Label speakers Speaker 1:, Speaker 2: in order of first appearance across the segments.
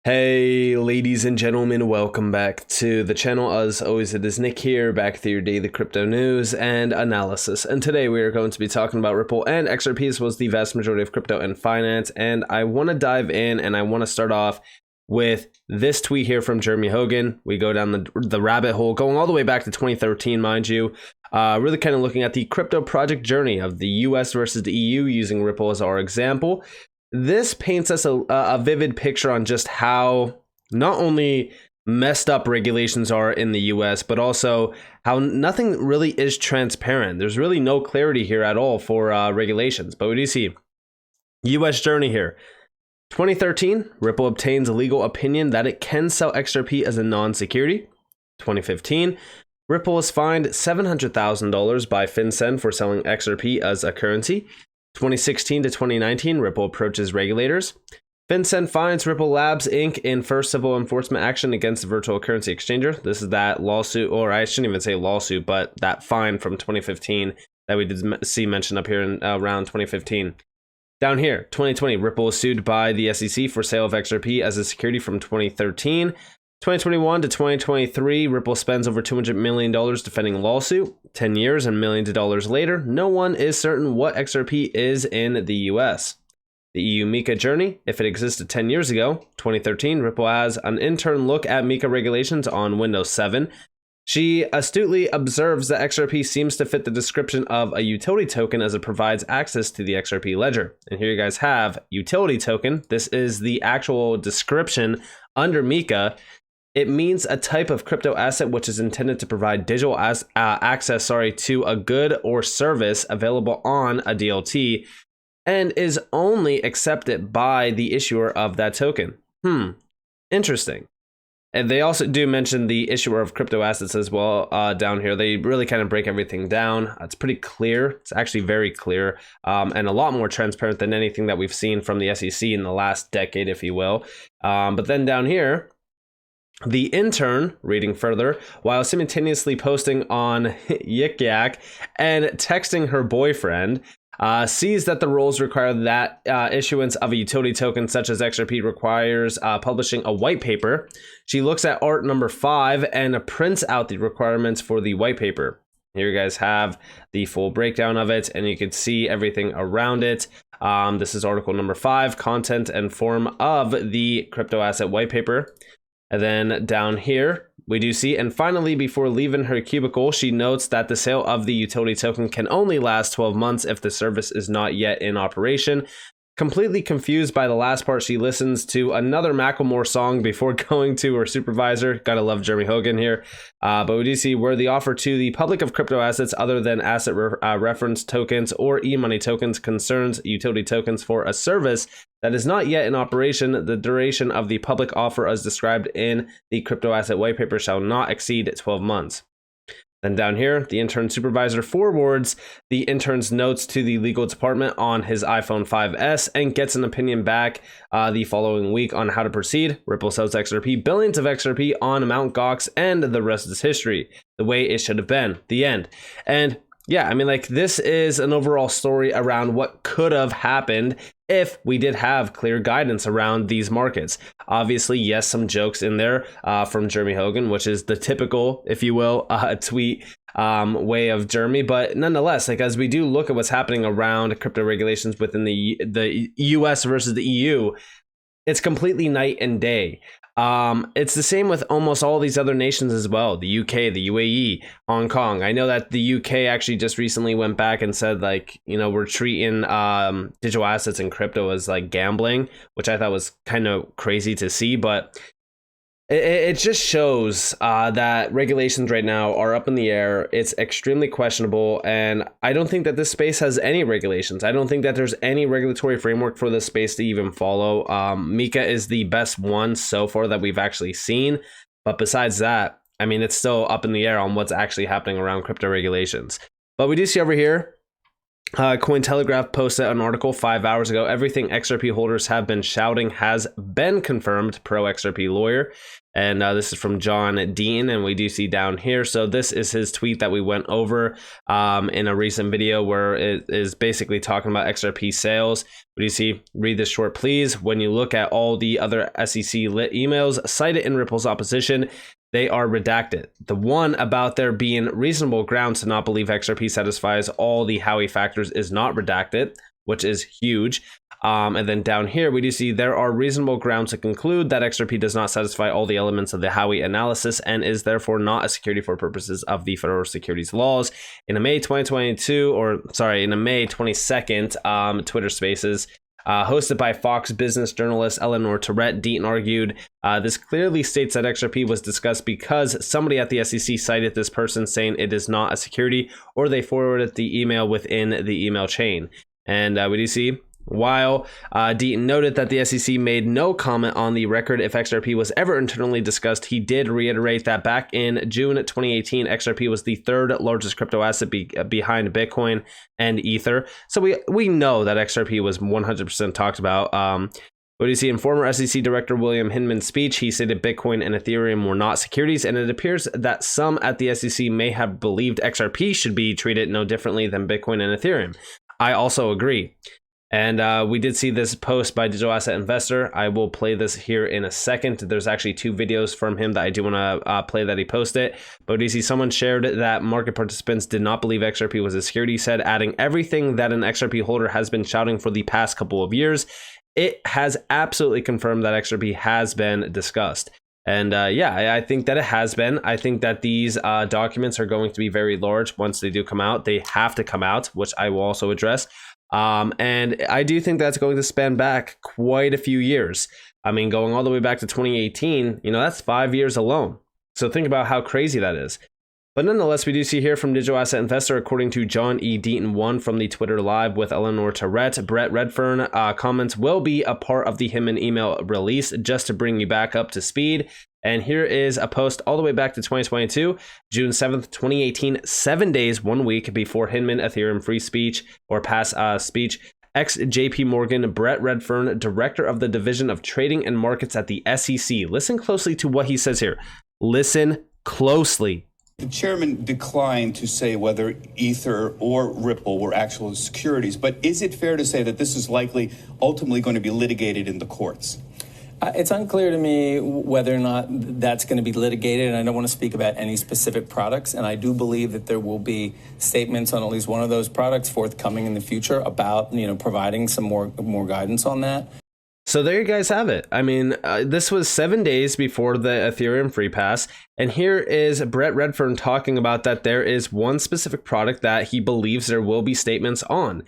Speaker 1: Hey ladies and gentlemen, welcome back to the channel. As always, it is Nick here, back with your daily crypto news and analysis. And today we are going to be talking about Ripple and XRP, as well as the vast majority of crypto and finance. And I want to dive in and I want to start off with this tweet here from Jeremy Hogan. We go down the rabbit hole, going all the way back to 2013, mind you. Really kind of looking at the crypto project journey of the US versus the EU, using Ripple as our example. This paints us a vivid picture on just how not only messed up regulations are in the US, but also how nothing really is transparent. There's really no clarity here at all for regulations. But we do see US journey here. 2013, Ripple obtains a legal opinion that it can sell XRP as a non-security. 2015, Ripple is fined $700,000 by FinCEN for selling XRP as a currency. 2016 to 2019, Ripple approaches regulators. FinCEN finds Ripple Labs Inc. in first civil enforcement action against the virtual currency exchanger. This is that lawsuit, or I shouldn't even say lawsuit, but that fine from 2015 that we did see mentioned up here in around 2015. Down here, 2020, Ripple was sued by the SEC for sale of XRP as a security from 2013. 2021 to 2023, Ripple spends over $200 million defending lawsuit. 10 years and millions of dollars later, no one is certain what XRP is in the US. The EU MiCA journey, if it existed 10 years ago, 2013, Ripple has an intern look at MiCA regulations on Windows 7. She astutely observes that XRP seems to fit the description of a utility token, as it provides access to the XRP ledger. And here you guys have utility token. This is the actual description under MiCA. It means a type of crypto asset which is intended to provide digital access to a good or service available on a DLT and is only accepted by the issuer of that token. Interesting. And they also do mention the issuer of crypto assets as well down here. They really kind of break everything down. It's pretty clear. It's actually very clear and a lot more transparent than anything that we've seen from the SEC in the last decade, if you will. But then down here, the intern, reading further, while simultaneously posting on Yik Yak and texting her boyfriend, sees that the rules require that issuance of a utility token such as XRP requires publishing a white paper. She looks at art number 5 and prints out the requirements for the white paper. Here you guys have the full breakdown of it, and you can see everything around it. This is article number 5, content and form of the crypto asset white paper. And then down here, we do see, and finally, before leaving her cubicle, she notes that the sale of the utility token can only last 12 months if the service is not yet in operation. Completely confused by the last part, she listens to another Macklemore song before going to her supervisor. Gotta love Jeremy Hogan here. But we do see where the offer to the public of crypto assets other than asset reference tokens or e-money tokens concerns utility tokens for a service that is not yet in operation. The duration of the public offer as described in the crypto asset white paper shall not exceed 12 months. Then down here, the intern supervisor forwards the intern's notes to the legal department on his iPhone 5S and gets an opinion back the following week on how to proceed. Ripple sells XRP, billions of XRP on Mt. Gox, and the rest is history. The way it should have been. The end. And yeah, I mean, like, this is an overall story around what could have happened if we did have clear guidance around these markets. Obviously, yes, some jokes in there from Jeremy Hogan, which is the typical, if you will, tweet way of Jeremy. But nonetheless, like, as we do look at what's happening around crypto regulations within the US versus the EU, it's completely night and day. It's the same with almost all these other nations as well. The UK, the UAE, Hong Kong. I know that the UK actually just recently went back and said, like, you know, we're treating digital assets and crypto as like gambling, which I thought was kind of crazy to see. But it just shows that regulations right now are up in the air. It's extremely questionable, and I don't think that this space has any regulations. I don't think that there's any regulatory framework for this space to even follow. MiCA is the best one so far that we've actually seen, but besides that, I mean, it's still up in the air on what's actually happening around crypto regulations. But we do see over here, Cointelegraph posted an article 5 hours ago. Everything XRP holders have been shouting has been confirmed, pro XRP lawyer. And this is from John Dean, and we do see down here. So this is his tweet that we went over in a recent video where it is basically talking about XRP sales. What do you see? Read this short, please. When you look at all the other SEC lit emails cited in Ripple's opposition, they are redacted. The one about there being reasonable grounds to not believe XRP satisfies all the Howey factors is not redacted, which is huge. And then down here, we do see there are reasonable grounds to conclude that XRP does not satisfy all the elements of the Howey analysis and is therefore not a security for purposes of the federal securities laws. In a May 2022, or sorry, in a May 22nd Twitter Spaces, hosted by Fox Business journalist Eleanor Tourette, Deaton argued, this clearly states that XRP was discussed because somebody at the SEC cited this person saying it is not a security, or they forwarded the email within the email chain. And we do see, while Deaton noted that the SEC made no comment on the record if XRP was ever internally discussed, he did reiterate that back in June 2018, XRP was the third largest crypto asset behind Bitcoin and Ether. So we know that XRP was 100% talked about. What do you see in former SEC Director William Hinman's speech? He stated Bitcoin and Ethereum were not securities, and it appears that some at the SEC may have believed XRP should be treated no differently than Bitcoin and Ethereum. I also agree. And we did see this post by Digital Asset Investor. I will play this here in a second. There's actually 2 videos from him that I do want to play that he posted. But you see someone shared that market participants did not believe XRP was a security, said, adding everything that an XRP holder has been shouting for the past couple of years. It has absolutely confirmed that XRP has been discussed. And yeah, I think that it has been. I think that these documents are going to be very large once they do come out. They have to come out, which I will also address. And I do think that's going to span back quite a few years. I mean, going all the way back to 2018, that's 5 years alone. So think about how crazy that is. But nonetheless, we do see here from Digital Asset Investor, according to John E. Deaton 1 from the Twitter Live with Eleanor Tourette, Brett Redfern comments will be a part of the Hinman email release, just to bring you back up to speed. And here is a post all the way back to 2022, June 7th, 2018, 7 days, 1 week before Hinman Ethereum free speech or pass speech. Ex-JP Morgan Brett Redfern, director of the Division of Trading and Markets at the SEC. Listen closely to what he says here. Listen closely.
Speaker 2: The chairman declined to say whether Ether or Ripple were actual securities, but is it fair to say that this is likely ultimately going to be litigated in the courts?
Speaker 3: It's unclear to me whether or not that's going to be litigated, and I don't want to speak about any specific products. And I do believe that there will be statements on at least one of those products forthcoming in the future about, providing some more guidance on that.
Speaker 1: So there you guys have it. I mean, this was 7 days before the Ethereum free pass. And here is Brett Redfern talking about that there is one specific product that he believes there will be statements on.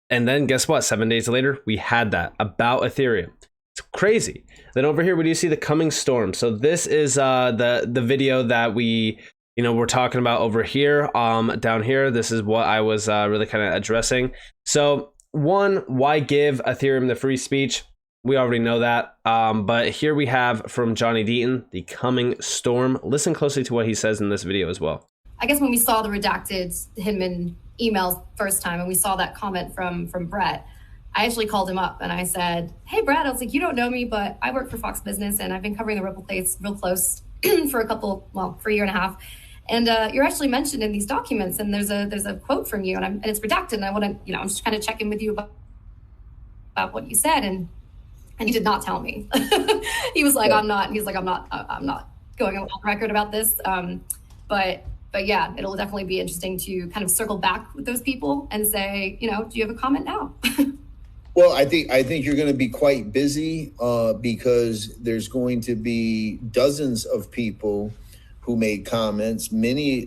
Speaker 1: And then guess what? 7 days later, we had that about Ethereum. It's crazy. Then over here, we do see the coming storm. So this is the video that we're talking about over here. Down here, this is what I was really kind of addressing. So one, why give Ethereum the free speech? We already know that. But here we have from Johnny Deaton, the coming storm. Listen closely to what he says in this video as well.
Speaker 4: I guess when we saw the redacted Hinman emails first time and we saw that comment from Brett, I actually called him up and I said, hey, Brett, I was like, you don't know me, but I work for Fox Business and I've been covering the Ripple place real close for for a year and a half. And you're actually mentioned in these documents and there's a quote from you and it's redacted. And I want to, I'm just kind of checking with you about what you said. And he did not tell me. He was like, I'm not going on record about this. But yeah, it'll definitely be interesting to kind of circle back with those people and say, do you have a comment now?
Speaker 5: Well, I think you're going to be quite busy because there's going to be dozens of people who made comments,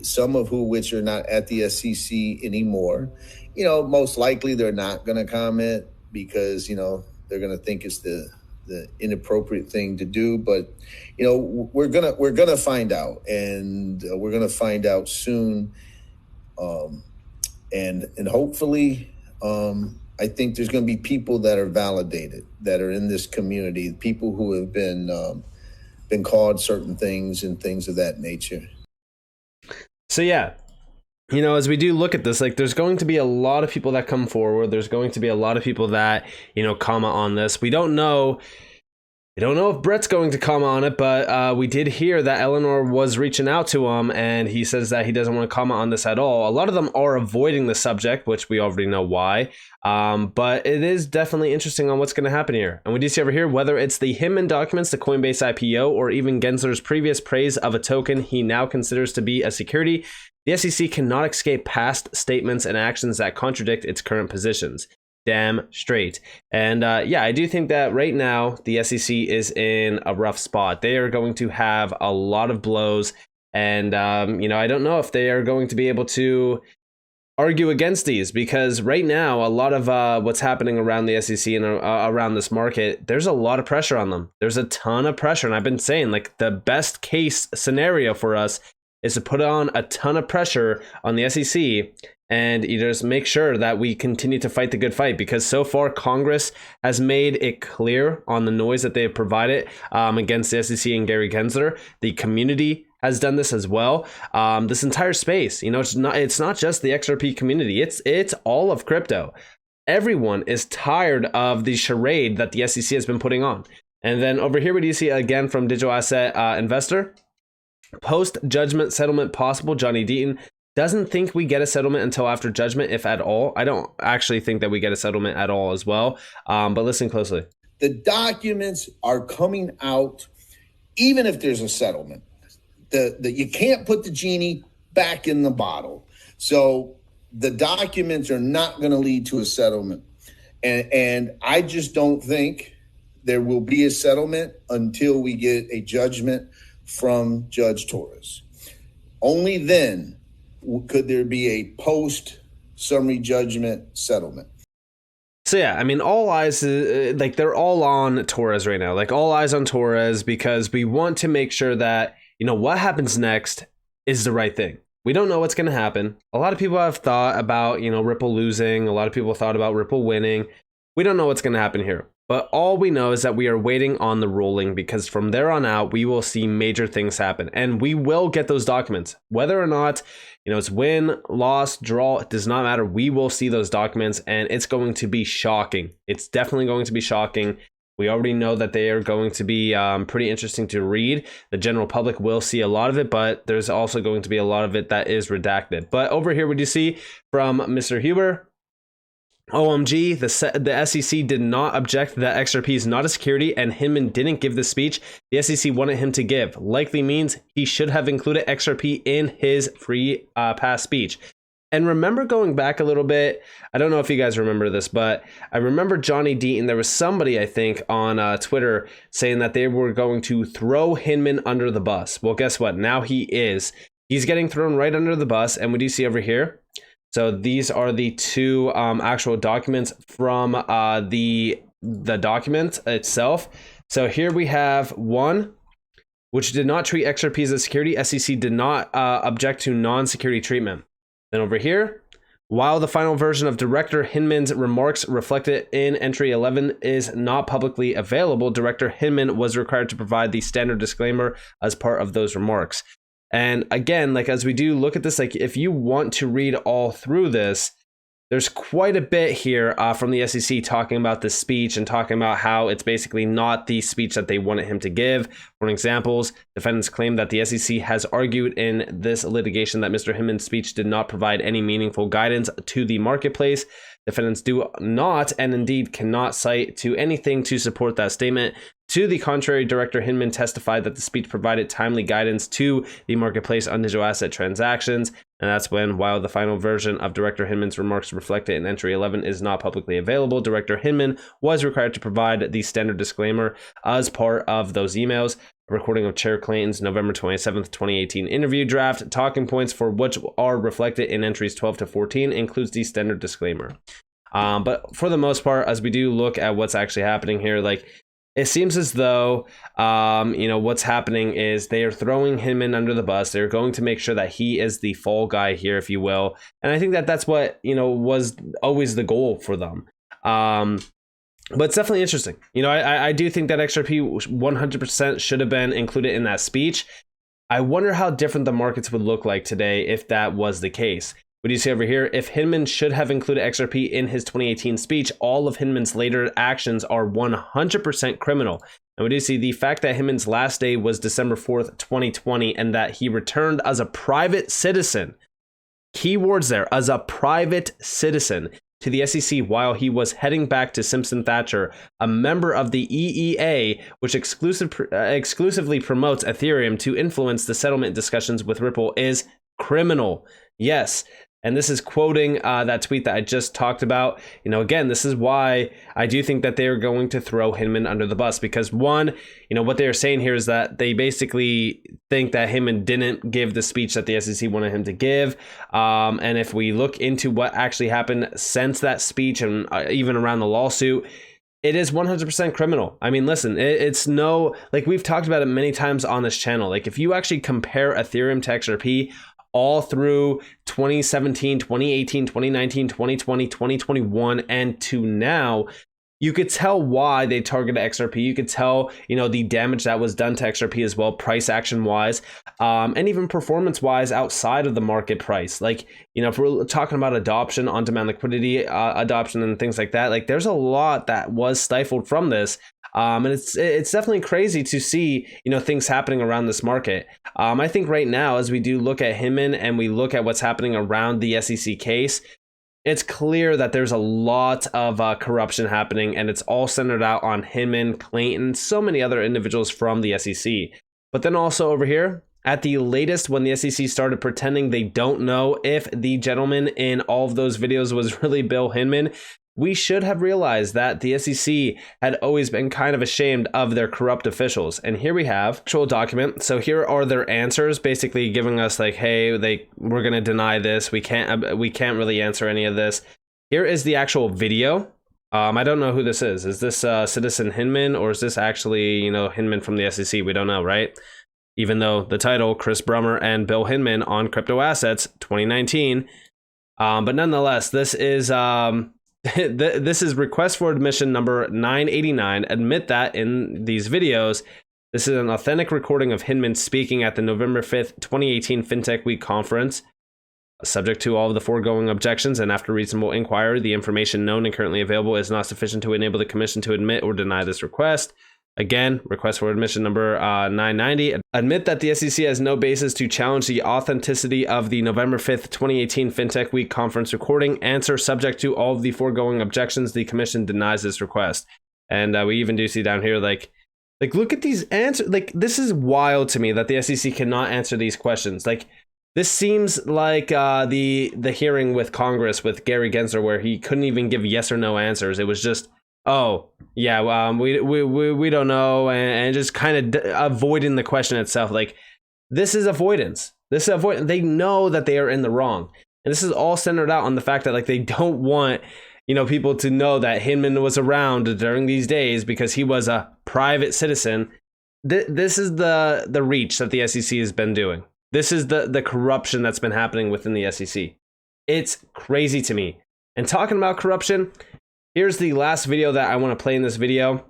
Speaker 5: some of which are not at the SEC anymore. Most likely they're not going to comment because, they're going to think it's the inappropriate thing to do. But, we're going to find out, and we're going to find out soon. And hopefully, I think there's going to be people that are validated, that are in this community, people who have been called certain things and things of that nature.
Speaker 1: So yeah, you know, as we do look at this, like there's going to be a lot of people that come forward. There's going to be a lot of people that, you know, comment on this. We don't know if Brett's going to comment on it, but we did hear that Eleanor was reaching out to him, and he says that he doesn't want to comment on this at all. A lot of them are avoiding the subject, which we already know why. But it is definitely interesting on what's going to happen here. And we do see over here, whether it's the Hinman documents, the Coinbase IPO, or even Gensler's previous praise of a token he now considers to be a security, the SEC cannot escape past statements and actions that contradict its current positions. Damn straight. And yeah, I do think that right now the SEC is in a rough spot. They are going to have a lot of blows, and you know, I don't know if they are going to be able to argue against these, because right now a lot of what's happening around the SEC and around this market, there's a lot of pressure on them. There's a ton of pressure, and I've been saying, like, the best case scenario for us is to put on a ton of pressure on the SEC, and you just make sure that we continue to fight the good fight, because so far Congress has made it clear on the noise that they have provided against the SEC and Gary Gensler. The community has done this as well. This entire space, you know, it's not just the XRP community. It's all of crypto. Everyone is tired of the charade that the SEC has been putting on. And then over here, we do see again from Digital Asset Investor, post-judgment settlement possible. Johnny Deaton doesn't think we get a settlement until after judgment, if at all. I don't actually think that we get a settlement at all as well. But listen closely.
Speaker 5: The documents are coming out, even if there's a settlement. You can't put the genie back in the bottle. So the documents are not going to lead to a settlement. And I just don't think there will be a settlement until we get a judgment from Judge Torres. Only then could there be a post-summary judgment settlement.
Speaker 1: So yeah, I mean, all eyes, like they're all on Torres right now, like all eyes on Torres, because we want to make sure that, you know, what happens next is the right thing. We don't know what's going to happen. A lot of people have thought about, you know, Ripple losing. A lot of people thought about Ripple winning. We don't know what's going to happen here. But all we know is that we are waiting on the ruling, because from there on out, we will see major things happen, and we will get those documents. Whether or not, you know, it's win, loss, draw, it does not matter. We will see those documents, and it's going to be shocking. It's definitely going to be shocking. We already know that they are going to be pretty interesting to read. The general public will see a lot of it, but there's also going to be a lot of it that is redacted. But over here, we do see from Mr. Huber, OMG, the SEC did not object that XRP is not a security, and Hinman didn't give the speech the SEC wanted him to give. Likely means he should have included XRP in his free pass speech. And remember, going back a little bit, I don't know if you guys remember this, but I remember Johnny Deaton, there was somebody, I think, on Twitter saying that they were going to throw Hinman under the bus. Well, guess what? Now he is. He's getting thrown right under the bus, and what do you see over here? So these are the two actual documents from the document itself. So here we have one, which did not treat XRP as a security. SEC did not object to non-security treatment. Then over here, while the final version of Director Hinman's remarks reflected in Entry 11 is not publicly available, Director Hinman was required to provide the standard disclaimer as part of those remarks. And again, like as we do look at this, like if you want to read all through this, there's quite a bit here from the SEC talking about this speech and talking about how it's basically not the speech that they wanted him to give. For examples, defendants claim that the SEC has argued in this litigation that Mr. Hinman's speech did not provide any meaningful guidance to the marketplace. Defendants do not, and indeed cannot, cite to anything to support that statement. To the contrary, Director Hinman testified that the speech provided timely guidance to the marketplace on digital asset transactions. And that's when, while the final version of Director Hinman's remarks reflected in Entry 11 is not publicly available, Director Hinman was required to provide the standard disclaimer as part of those emails. A recording of Chair Clayton's November 27th, 2018 interview draft, talking points for which are reflected in entries 12 to 14, includes the standard disclaimer. But for the most part, as we do look at what's actually happening here, like it seems as though, what's happening is they are throwing Hinman under the bus. They're going to make sure that he is the fall guy here, if you will. And I think that that's what, was always the goal for them. But it's definitely interesting. I do think that XRP 100% should have been included in that speech. I wonder how different the markets would look like today if that was the case. What do you see over here? If Hinman should have included XRP in his 2018 speech, all of Hinman's later actions are 100% criminal. And we do see the fact that Hinman's last day was December 4th, 2020, and that he returned as a private citizen. Keywords there, as a private citizen to the SEC while he was heading back to Simpson Thacher, a member of the EEA, which exclusively promotes Ethereum to influence the settlement discussions with Ripple, is criminal. Yes. And this is quoting that tweet that I just talked about. You know, again, this is why I do think that they're going to throw Hinman under the bus, because one, you know, what they're saying here is that they basically think that Hinman didn't give the speech that the SEC wanted him to give. And if we look into what actually happened since that speech and even around the lawsuit, it is 100% criminal. I mean, listen, it's no, like we've talked about it many times on this channel. Like if you actually compare Ethereum to XRP, all through 2017, 2018, 2019, 2020, 2021, and to now, you could tell why they targeted XRP. You could tell, you know, the damage that was done to XRP as well, price action wise, and even performance wise outside of the market price. Like, you know, if we're talking about adoption, on-demand liquidity adoption and things like that, like there's a lot that was stifled from this. And it's definitely crazy to see, you know, things happening around this market. I think right now, as we do look at Hinman and we look at what's happening around the SEC case, it's clear that there's a lot of corruption happening, and it's all centered out on Hinman, Clayton, so many other individuals from the SEC. But then also over here, at the latest, when the SEC started pretending they don't know if the gentleman in all of those videos was really Bill Hinman, we should have realized that the SEC had always been kind of ashamed of their corrupt officials. And here we have actual document. So here are their answers, basically giving us like, hey, we're going to deny this. We can't really answer any of this. Here is the actual video. I don't know who this is. Is this Citizen Hinman, or is this actually, you know, Hinman from the SEC? We don't know, right? Even though the title, Chris Brummer and Bill Hinman on Crypto Assets 2019. But nonetheless, this is this is request for admission number 989. Admit that in these videos. This is an authentic recording of Hinman speaking at the November 5th, 2018 FinTech Week conference. Subject to all of the foregoing objections, and after reasonable inquiry, the information known and currently available is not sufficient to enable the commission to admit or deny this request. Again, request for admission number 990. Admit that the SEC has no basis to challenge the authenticity of the November 5th, 2018 FinTech Week conference recording. Answer, subject to all of the foregoing objections, the commission denies this request. And we even do see down here, like look at these answers. Like, this is wild to me that the SEC cannot answer these questions. Like, this seems like the hearing with Congress with Gary Gensler, where he couldn't even give yes or no answers. It was just, oh yeah, we don't know, and just kind of avoiding the question itself. Like, this is avoidance. This is avoidance. They know that they are in the wrong, and this is all centered out on the fact that, like, they don't want, you know, people to know that Hinman was around during these days because he was a private citizen. This is the reach that the SEC has been doing. This is the corruption that's been happening within the SEC. It's crazy to me. And talking about corruption, here's the last video that I want to play in this video.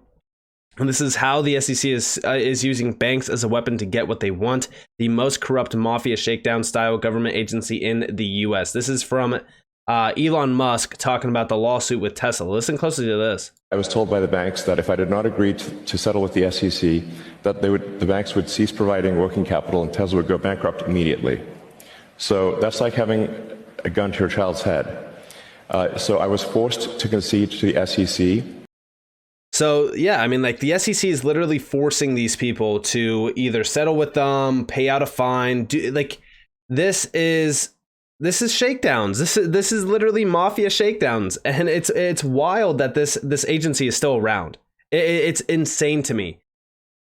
Speaker 1: And this is how the SEC is using banks as a weapon to get what they want. The most corrupt mafia shakedown style government agency in the US. This is from Elon Musk talking about the lawsuit with Tesla. Listen closely to this.
Speaker 6: I was told by the banks that if I did not agree to settle with the SEC, that the banks would cease providing working capital and Tesla would go bankrupt immediately. So that's like having a gun to your child's head. So I was forced to concede to the SEC.
Speaker 1: So yeah, I mean, like, the SEC is literally forcing these people to either settle with them, pay out a fine. This is shakedowns. This is literally mafia shakedowns, and it's wild that this agency is still around. It's insane to me.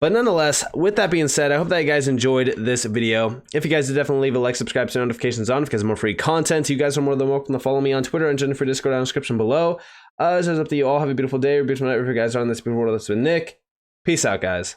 Speaker 1: But nonetheless, with that being said, I hope that you guys enjoyed this video. If you guys did, definitely leave a like, subscribe, turn notifications on because more free content. You guys are more than welcome to follow me on Twitter and join for Discord down in the description below. This is up to you all. Have a beautiful day or beautiful night. If you guys are on this beautiful world, that's been Nick. Peace out, guys.